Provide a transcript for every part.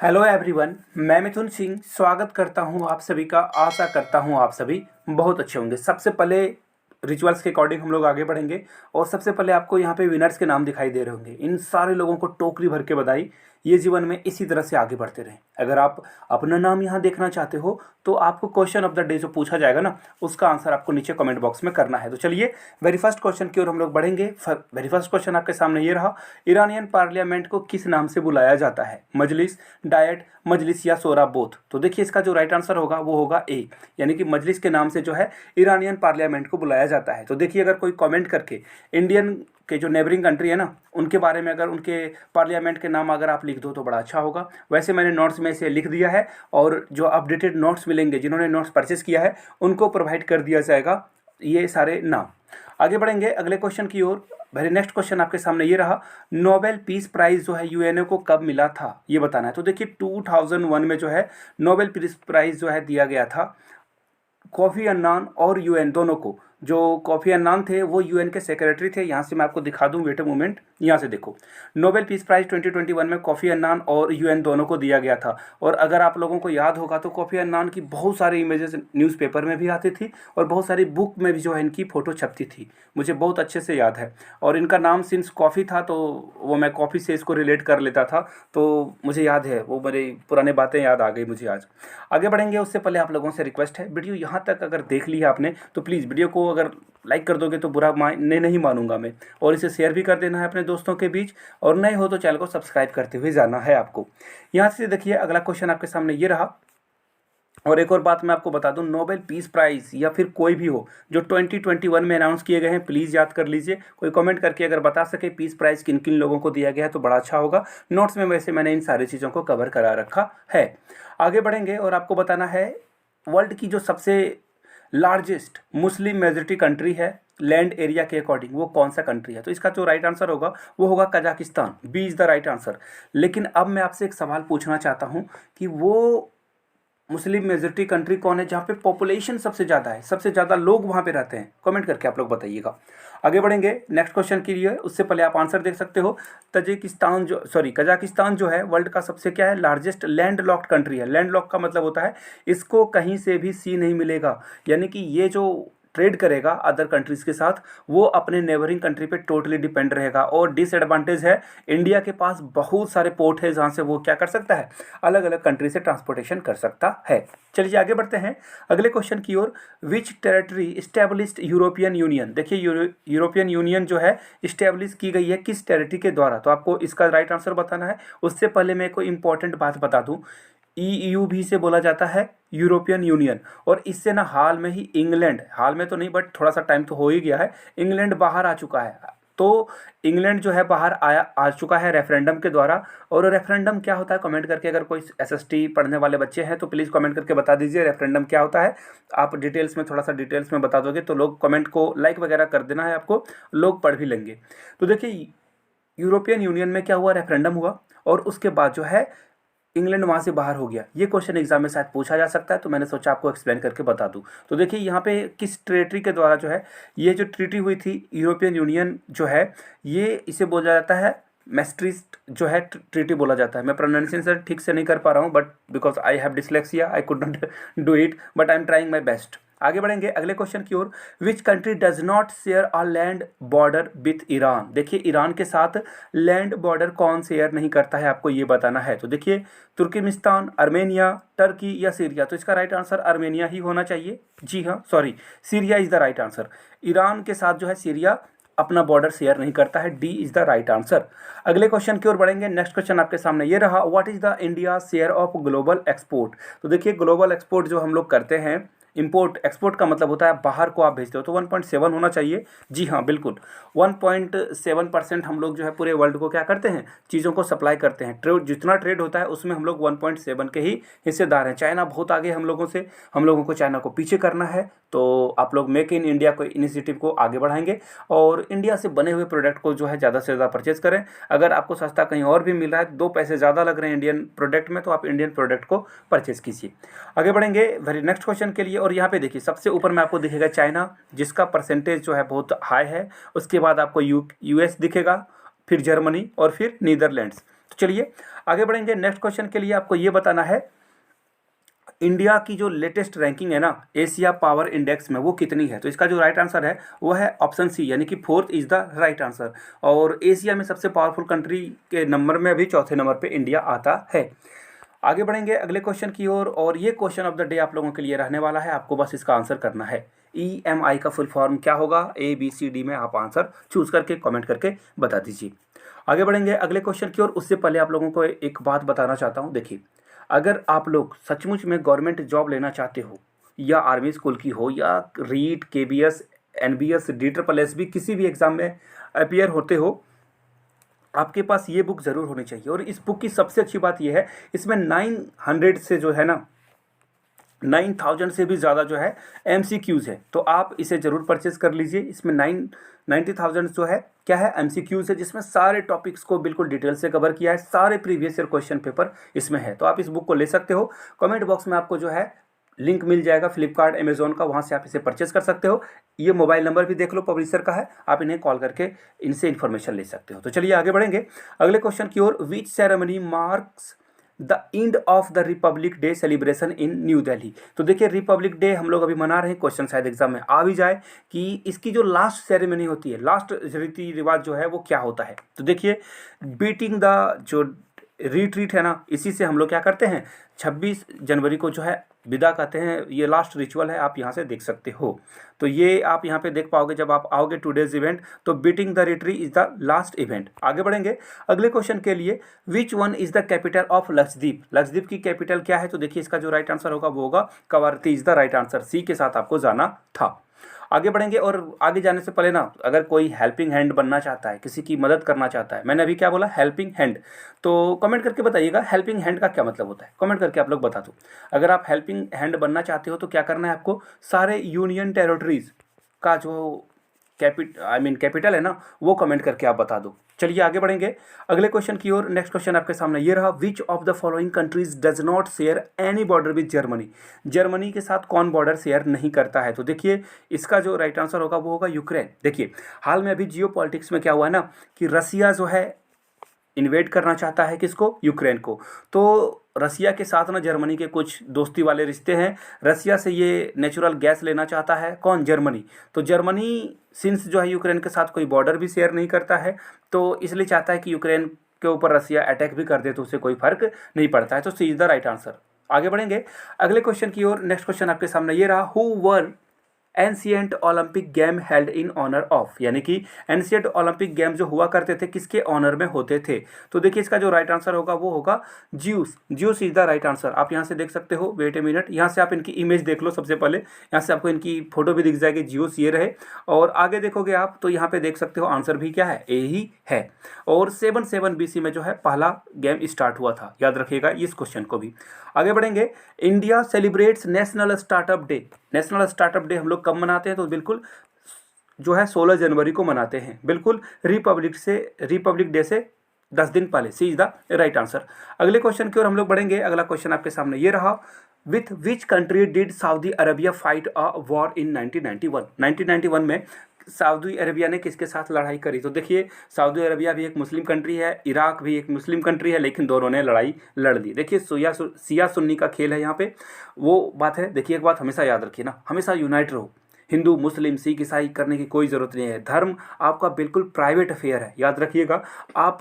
Hello everyone, मैं मिथुन सिंह स्वागत करता हूं आप सभी का। आशा करता हूं आप सभी बहुत अच्छे होंगे। सबसे पहले रिचुअल्स के अकॉर्डिंग हम लोग आगे बढ़ेंगे और सबसे पहले आपको यहाँ पे विनर्स के नाम दिखाई दे रहे होंगे। इन सारे लोगों को टोकरी भर के बधाई। ये जीवन में इसी तरह से आगे बढ़ते रहें। अगर आप अपना नाम यहाँ देखना चाहते हो तो आपको क्वेश्चन ऑफ द डे जो पूछा जाएगा ना, उसका आंसर आपको नीचे कमेंट बॉक्स में करना है। तो चलिए वेरी फर्स्ट क्वेश्चन की ओर हम लोग बढ़ेंगे। वेरी फर्स्ट क्वेश्चन आपके सामने ये रहा, ईरानियन पार्लियामेंट को किस नाम से बुलाया जाता है? मजलिस, डायट, मजलिस या शोरा, बोथ। तो देखिए इसका जो राइट आंसर होगा वो होगा ए, यानी कि मजलिस के नाम से जो है ईरानियन पार्लियामेंट को बुलाया जाता है। तो देखिए अगर कोई कमेंट करके इंडियन के जो नेबरिंग कंट्री है ना, उनके बारे में अगर उनके पार्लियामेंट के नाम अगर आप लिख दो तो बड़ा अच्छा होगा। वैसे मैंने नोट्स में इसे लिख दिया है और जो अपडेटेड नोट्स मिलेंगे, जिन्होंने नोट्स परचेस किया है उनको प्रोवाइड कर दिया जाएगा ये सारे नाम। आगे बढ़ेंगे अगले क्वेश्चन की ओर। वेरी नेक्स्ट क्वेश्चन आपके सामने ये रहा, नोबेल पीस प्राइज जो है यूएनओ को कब मिला था, ये बताना है। तो देखिए 2001 में जो है नोबेल पीस प्राइज जो है दिया गया था कोफी अन्नान और यूएन दोनों को। जो कोफी अन्नान थे वो यूएन के सेक्रेटरी थे। यहाँ से मैं आपको दिखा दूं, वेट अ मोमेंट, यहाँ से देखो, नोबेल पीस प्राइज 2021 में कोफी अन्नान और यूएन दोनों को दिया गया था। और अगर आप लोगों को याद होगा तो कोफी अन्नान की बहुत सारी इमेजेस न्यूज़पेपर में भी आती थी और बहुत सारी बुक में भी जो है इनकी फ़ोटो छपती थी, मुझे बहुत अच्छे से याद है। और इनका नाम सिंस कॉफ़ी था तो वो मैं कॉफ़ी से इसको रिलेट कर लेता था, तो मुझे याद है, वो मेरी पुरानी बातें याद आ गई मुझे आज। आगे बढ़ेंगे उससे पहले आप लोगों से रिक्वेस्ट है, वीडियो यहाँ तक अगर देख लिया आपने तो प्लीज़ वीडियो को अगर लाइक कर दोगे तो बुरा नहीं मानूंगा मैं, और इसे शेयर भी कर देना है अपने दोस्तों के बीच, और नए हो तो चैनल को सब्सक्राइब करते हुए जाना है आपको। यहाँ से देखिए अगला क्वेश्चन आपके सामने ये रहा। और एक और बात मैं आपको बता दूं, नोबेल पीस प्राइज़ या फिर कोई भी हो जो 2021 में अनाउंस किए गए हैं, प्लीज़ याद कर लीजिए। कोई कमेंट करके अगर बता सके पीस प्राइज़ किन किन लोगों को दिया गया है तो बड़ा अच्छा होगा। नोट्स में वैसे मैंने इन सारी चीज़ों को कवर करा रखा है। आगे बढ़ेंगे और आपको बताना है वर्ल्ड की जो सबसे लार्जेस्ट मुस्लिम मेजॉरिटी कंट्री है लैंड एरिया के अकॉर्डिंग, वो कौन सा कंट्री है? तो इसका जो राइट आंसर होगा वो होगा Kazakhstan. B is the right answer. लेकिन अब मैं आपसे एक सवाल पूछना चाहता हूँ कि वो मुस्लिम मेजॉरिटी कंट्री कौन है जहाँ पे पॉपुलेशन सबसे ज़्यादा है, सबसे ज़्यादा लोग वहाँ पे रहते हैं? कमेंट करके आप लोग बताइएगा। आगे बढ़ेंगे नेक्स्ट क्वेश्चन के लिए, उससे पहले आप आंसर देख सकते हो। कजाकिस्तान जो है वर्ल्ड का सबसे क्या है, लार्जेस्ट लैंड लॉक्ड कंट्री है। लैंड लॉक का मतलब होता है इसको कहीं से भी सी नहीं मिलेगा, यानी कि ये जो ट्रेड करेगा अदर कंट्रीज़ के साथ वो अपने नेबरिंग कंट्री पे टोटली डिपेंड रहेगा। और डिसएडवांटेज है, इंडिया के पास बहुत सारे पोर्ट है जहाँ से वो क्या कर सकता है, अलग अलग कंट्री से ट्रांसपोर्टेशन कर सकता है। चलिए आगे बढ़ते हैं अगले क्वेश्चन की ओर। विच टेरिटरी इस्टेब्लिश्ड यूरोपियन यूनियन? देखिए यूरोपियन यूनियन जो है इस्टेब्लिश की गई है किस टेरिटरी के द्वारा? तो आपको इसका राइट आंसर बताना है। उससे पहले मैं कोई इंपॉर्टेंट बात बता दूं, ईयू भी से बोला जाता है यूरोपियन यूनियन। और इससे ना हाल में ही इंग्लैंड, हाल में तो नहीं बट थोड़ा सा टाइम तो हो ही गया है, इंग्लैंड बाहर आ चुका है। तो इंग्लैंड जो है बाहर आ चुका है रेफरेंडम के द्वारा। और रेफरेंडम क्या होता है, कमेंट करके अगर कोई एसएसटी पढ़ने वाले बच्चे हैं तो प्लीज़ कमेंट करके बता दीजिए रेफरेंडम क्या होता है। आप डिटेल्स में थोड़ा सा डिटेल्स में बता दोगे तो लोग कमेंट को लाइक वगैरह कर देना है आपको, लोग पढ़ भी लेंगे। तो देखिए यूरोपियन यूनियन में क्या हुआ, रेफरेंडम हुआ और उसके बाद जो है इंग्लैंड वहाँ से बाहर हो गया। ये क्वेश्चन एग्जाम में शायद पूछा जा सकता है, तो मैंने सोचा आपको एक्सप्लेन करके बता दूं। तो देखिए यहाँ पे किस टेरिटरी के द्वारा जो है ये जो ट्रीटी हुई थी यूरोपियन यूनियन जो है, ये इसे बोला जाता है मैस्ट्रिस्ट जो है ट्रीटी बोला जाता है। मैं प्रोनाउंसिएशन ठीक से नहीं कर पा रहा हूँ but because I have dyslexia I could not do it but I am trying my best. आगे बढ़ेंगे अगले क्वेश्चन की ओर। Which country does not share a land border with Iran? देखिए ईरान के साथ लैंड बॉर्डर कौन शेयर नहीं करता है, आपको ये बताना है। तो देखिए तुर्कमेनिस्तान, आर्मेनिया, टर्की या सीरिया? तो इसका राइट आंसर आर्मेनिया ही होना चाहिए। जी हाँ, sorry, Syria is the right answer. Iran के साथ जो है सीरिया अपना बॉर्डर शेयर नहीं करता है। D is the right answer. अगले क्वेश्चन की ओर बढ़ेंगे। नेक्स्ट क्वेश्चन आपके सामने ये रहा, what is the India share of global export? तो देखिए ग्लोबल एक्सपोर्ट जो हम लोग करते हैं, इंपोर्ट एक्सपोर्ट का मतलब होता है बाहर को आप भेजते हो, तो 1.7 होना चाहिए। जी हाँ बिल्कुल, 1.7% हम लोग जो है पूरे वर्ल्ड को क्या करते हैं, चीज़ों को सप्लाई करते हैं। ट्रेड जितना ट्रेड होता है उसमें हम लोग 1.7 के ही हिस्सेदार हैं। चाइना बहुत आगे हम लोगों से, हम लोगों को चाइना को पीछे करना है। तो आप लोग मेक इन इंडिया को इनिशिएटिव को आगे बढ़ाएंगे और इंडिया से बने हुए प्रोडक्ट को जो है ज़्यादा से ज़्यादा परचेज करें। अगर आपको सस्ता कहीं और भी मिल रहा है, 2 पैसे ज़्यादा लग रहे हैं इंडियन प्रोडक्ट में, तो आप इंडियन प्रोडक्ट को परचेज कीजिए। आगे बढ़ेंगे वेरी नेक्स्ट क्वेश्चन के लिए। और यहाँ पे देखिए सबसे ऊपर में आपको दिखेगा चाइना, जिसका परसेंटेज जो है बहुत हाई है। उसके बाद आपको यूएस दिखेगा, फिर जर्मनी और फिर नीदरलैंड्स। तो चलिए आगे बढ़ेंगे। नेक्स्ट क्वेश्चन के लिए आपको ये बताना है इंडिया की जो लेटेस्ट रैंकिंग है ना एशिया पावर इंडेक्स में, वो कितनी है। तो इसका जो राइट आंसर है वो है ऑप्शन सी, यानी कि 4th is the right answer. और एशिया में सबसे पावरफुल कंट्री के नंबर में अभी चौथे नंबर पे इंडिया आता है। आगे बढ़ेंगे अगले क्वेश्चन की ओर, और ये क्वेश्चन ऑफ द डे आप लोगों के लिए रहने वाला है। आपको बस इसका आंसर करना है। EMI का फुल फॉर्म क्या होगा, ABCD में आप आंसर चूज करके कमेंट करके बता दीजिए। आगे बढ़ेंगे अगले क्वेश्चन की ओर। उससे पहले आप लोगों को एक बात बताना चाहता हूँ। देखिए, अगर आप लोग सचमुच में गवर्नमेंट जॉब लेना चाहते हो, या आर्मी स्कूल की हो, या रीट, KBS, NBS, DSSS किसी भी एग्ज़ाम में अपियर होते हो, आपके पास ये बुक ज़रूर होनी चाहिए। और इस बुक की सबसे अच्छी बात यह है, इसमें 900 से जो है ना 9000 से भी ज़्यादा जो है MCQs है। तो आप इसे ज़रूर परचेज कर लीजिए। इसमें 90,000 जो है क्या है, MCQs है, जिसमें सारे टॉपिक्स को बिल्कुल डिटेल से कवर किया है। सारे प्रीवियस ईयर क्वेश्चन पेपर इसमें है। तो आप इस बुक को ले सकते हो। कमेंट बॉक्स में आपको जो है लिंक मिल जाएगा फ्लिपकार्ट, अमेजोन का, वहाँ से आप इसे परचेज कर सकते हो। ये मोबाइल नंबर भी देख लो, पब्लिशर का है, आप इन्हें कॉल करके इनसे इन्फॉर्मेशन ले सकते हो। तो चलिए आगे बढ़ेंगे अगले क्वेश्चन की ओर। Which ceremony marks the end of the Republic Day celebration in New Delhi. तो देखिए, रिपब्लिक डे हम लोग अभी मना रहे हैं, क्वेश्चन शायद एग्जाम में आ भी जाए कि इसकी जो लास्ट सेरेमनी होती है, लास्ट रीति रिवाज जो है वो क्या होता है। तो देखिए, बीटिंग द जो रिट्रीट है ना, इसी से हम लोग क्या करते हैं, 26 जनवरी को जो है विदा कहते हैं। ये लास्ट रिचुअल है, आप यहाँ से देख सकते हो। तो ये आप यहाँ पे देख पाओगे जब आप आओगे टुडेज इवेंट। तो Beating the Retreat is the last event. आगे बढ़ेंगे अगले क्वेश्चन के लिए। Which one is the capital of Lakshadweep. Lakshadweep की कैपिटल क्या है। तो देखिए, इसका जो राइट आंसर होगा वो होगा Kavaratti is the right answer. C के साथ आपको जाना था। आगे बढ़ेंगे, और आगे जाने से पहले ना, अगर कोई हेल्पिंग हैंड बनना चाहता है, किसी की मदद करना चाहता है, मैंने अभी क्या बोला, हेल्पिंग हैंड, तो कमेंट करके बताइएगा हेल्पिंग हैंड का क्या मतलब होता है। कमेंट करके आप लोग बता दो। अगर आप हेल्पिंग हैंड बनना चाहते हो तो क्या करना है आपको, सारे यूनियन टेरिटरीज का जो कैपिटल है ना, वो कमेंट करके आप बता दो। चलिए आगे बढ़ेंगे अगले क्वेश्चन की ओर। नेक्स्ट क्वेश्चन आपके सामने ये रहा। Which of the following countries does not share any border with Germany. Germany के साथ कौन बॉर्डर शेयर नहीं करता है। तो देखिए, इसका जो राइट आंसर होगा वो होगा यूक्रेन। देखिए, हाल में अभी जियो पॉलिटिक्स में क्या हुआ है ना, कि रसिया जो है इन्वेड करना चाहता है किसको, यूक्रेन को। तो रसिया के साथ ना जर्मनी के कुछ दोस्ती वाले रिश्ते हैं। रसिया से ये नेचुरल गैस लेना चाहता है कौन, जर्मनी। तो जर्मनी सिंस जो है यूक्रेन के साथ कोई बॉर्डर भी शेयर नहीं करता है, तो इसलिए चाहता है कि यूक्रेन के ऊपर रसिया अटैक भी कर दे तो उसे कोई फर्क नहीं पड़ता है। तो सी इज द राइट आंसर। आगे बढ़ेंगे अगले क्वेश्चन की ओर। नेक्स्ट क्वेश्चन आपके सामने ये रहा। Who were ancient Olympic game held in honour of. यानी कि एंशियंट ओलंपिक गेम जो हुआ करते थे किसके ऑनर में होते थे। तो देखिए, इसका जो राइट आंसर होगा वो होगा juice. Juice is the right answer. आप यहाँ से देख सकते हो, वेट ए मिनट, यहाँ से आप इनकी इमेज देख लो। सबसे पहले यहाँ से आपको इनकी फोटो भी दिख जाएगी, ज्यूस ये रहे। और आगे देखोगे आप तो यहाँ पे देख सकते हो आंसर भी क्या है, ए ही है। और 7 BC में जो है पहला गेम स्टार्ट हुआ था, याद रखिएगा इस क्वेश्चन को भी। आगे बढ़ेंगे। India celebrates national startup day. National startup day हम लोग कब मनाते हैं, तो बिल्कुल जो है 16 जनवरी को मनाते हैं, बिल्कुल रिपब्लिक डे से 10 दिन पहले। सी इज द राइट आंसर। अगले क्वेश्चन की ओर हम लोग बढ़ेंगे। अगला क्वेश्चन आपके सामने ये रहा। With which country did Saudi Arabia fight a war in 1991। 1991 में सऊदी अरबिया ने किसके साथ लड़ाई करी। तो देखिए, सऊदी अरबिया भी एक मुस्लिम कंट्री है, इराक भी एक मुस्लिम कंट्री है, लेकिन दोनों ने लड़ाई लड़ ली। देखिए, सिया सुन्नी का खेल है यहाँ पे, वो बात है। देखिए, एक बात हमेशा याद रखिए ना, हमेशा यूनाइट रहो। हिंदू, मुस्लिम, सिख, ईसाई करने की कोई ज़रूरत नहीं है। धर्म आपका बिल्कुल प्राइवेट अफेयर है, याद रखिएगा। आप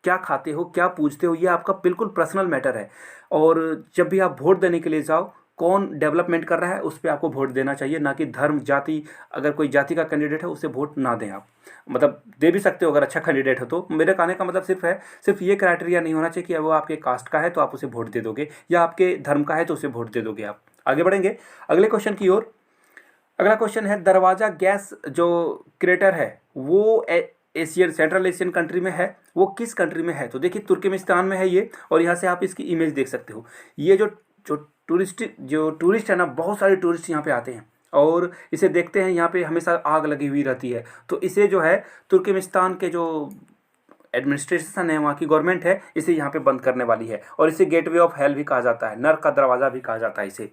क्या खाते हो, क्या पूछते हो, ये आपका बिल्कुल पर्सनल मैटर है। और जब भी आप वोट देने के लिए जाओ, कौन डेवलपमेंट कर रहा है उस पर आपको वोट देना चाहिए, ना कि धर्म, जाति। अगर कोई जाति का कैंडिडेट है उसे वोट ना दें आप, मतलब दे भी सकते हो अगर अच्छा कैंडिडेट हो तो। मेरे कहने का मतलब सिर्फ ये क्राइटेरिया नहीं होना चाहिए कि वो आपके कास्ट का है तो आप उसे वोट दे दोगे, या आपके धर्म का है तो उसे वोट दे दोगे आप। आगे बढ़ेंगे अगले क्वेश्चन की ओर। अगला क्वेश्चन है, दरवाजा गैस जो क्रेटर है वो एशियन, सेंट्रल एशियन कंट्री में है, वो किस कंट्री में है। तो देखिए, तुर्कमेनिस्तान में है ये। और यहाँ से आप इसकी इमेज देख सकते हो। ये जो टूरिस्ट है ना, बहुत सारे टूरिस्ट यहाँ पे आते हैं और इसे देखते हैं। यहाँ पे हमेशा आग लगी हुई रहती है। तो इसे जो है तुर्कमेनिस्तान के जो एडमिनिस्ट्रेशन है, वहाँ की गवर्नमेंट है, इसे यहाँ पे बंद करने वाली है। और इसे गेटवे ऑफ हेल भी कहा जाता है, नर्क का दरवाज़ा भी कहा जाता है इसे।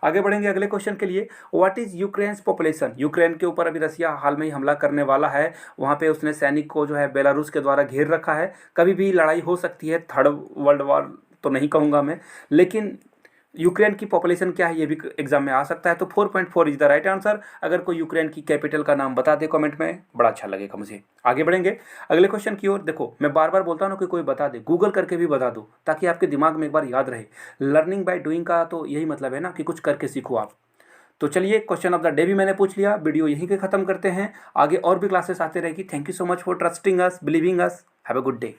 आगे बढ़ेंगे अगले क्वेश्चन के लिए। What is Ukraine's population? Ukraine के ऊपर अभी रसिया हाल में ही हमला करने वाला है। वहाँ पे उसने सैनिक को जो है बेलारूस के द्वारा घेर रखा है। कभी भी लड़ाई हो सकती है, थर्ड वर्ल्ड वॉर तो नहीं कहूँगा मैं, लेकिन यूक्रेन की पॉपुलेशन क्या है ये भी एग्जाम में आ सकता है। तो 4.4 इज द राइट आंसर। अगर कोई यूक्रेन की कैपिटल का नाम बता दे कमेंट में, बड़ा अच्छा लगेगा मुझे। आगे बढ़ेंगे अगले क्वेश्चन की ओर। देखो मैं बार बार बोलता हूँ ना कि कोई बता दे, गूगल करके भी बता दो ताकि आपके दिमाग में एक बार याद रहे। लर्निंग बाय डूइंग का तो यही मतलब है ना कि कुछ करके सीखो आप। तो चलिए क्वेश्चन ऑफ द डे भी मैंने पूछ लिया। वीडियो यहीं के खत्म करते हैं, आगे और भी क्लासेस आते रहेगी। Thank you so much for trusting us, believing us. Have a good day.